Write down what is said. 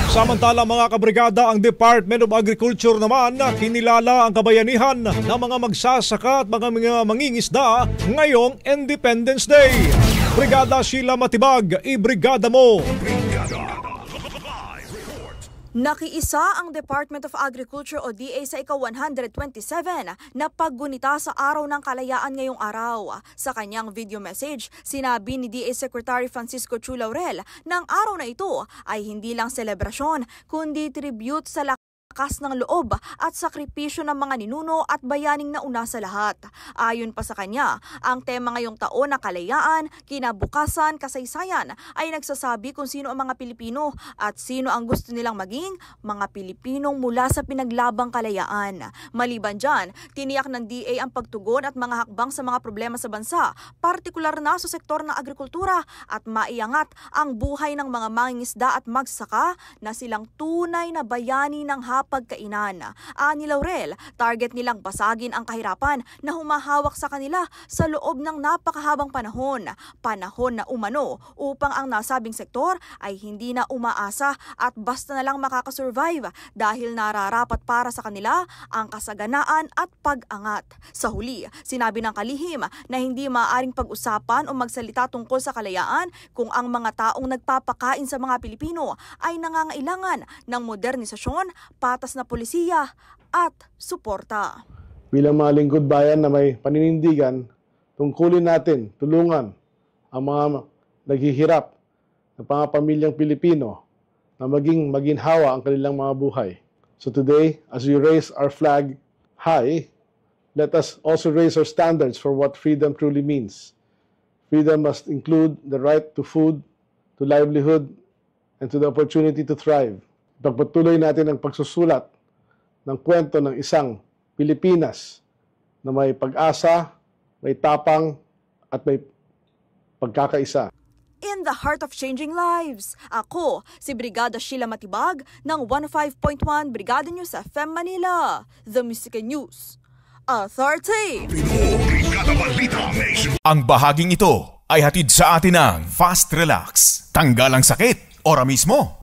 Samantala mga kabrigada, ang Department of Agriculture naman kinilala ang kabayanihan ng mga magsasaka at mga mangingisda ngayong Independence Day. Brigada Sheila Matibag, ibrigada mo! Nakiisa ang Department of Agriculture o DA sa ika-127 na paggunita sa Araw ng Kalayaan ngayong araw. Sa kanyang video message, sinabi ni DA Secretary Francisco Chu Laurel na ang araw na ito ay hindi lang selebrasyon kundi tribute sa lakas ng loob at sakripisyo ng mga ninuno at bayaning nauna sa lahat. Ayon pa sa kanya, ang tema ngayong taon na kalayaan, kinabukasan, kasaysayan ay nagsasabi kung sino ang mga Pilipino at sino ang gusto nilang maging mga Pilipinong mula sa pinaglabang kalayaan. Maliban dyan, tiniyak ng DA ang pagtugon at mga hakbang sa mga problema sa bansa, partikular na sa sektor ng agrikultura at maiangat ang buhay ng mga mangingisda at magsaka na silang tunay na bayani ng pagkainan. Ani Laurel, target nilang basagin ang kahirapan na humahawak sa kanila sa loob ng napakahabang panahon na umano upang ang nasabing sektor ay hindi na umaasa at basta na lang makakasurvive dahil nararapat para sa kanila ang kasaganaan at pag-angat. Sa huli, sinabi ng kalihim na hindi maaaring pag-usapan o magsalita tungkol sa kalayaan kung ang mga taong nagpapakain sa mga Pilipino ay nangangailangan ng modernisasyon, patas na polisiya at suporta. Bilang mga lingkod bayan na may paninindigan, tungkulin natin, tulungan ang mga naghihirap na mga pamilyang Pilipino na maging maginhawa ang kanilang mga buhay. So today, as we raise our flag high, let us also raise our standards for what freedom truly means. Freedom must include the right to food, to livelihood, and to the opportunity to thrive. Pagpatuloy natin ang pagsusulat ng kwento ng isang Pilipinas na may pag-asa, may tapang, at may pagkakaisa. In the heart of changing lives, ako si Brigada Sheila Matibag ng 105.1 Brigada News FM Manila, The Music News Authority. Ang bahaging ito ay hatid sa atin ng Fast Relax. Tanggal ang sakit, ora mismo.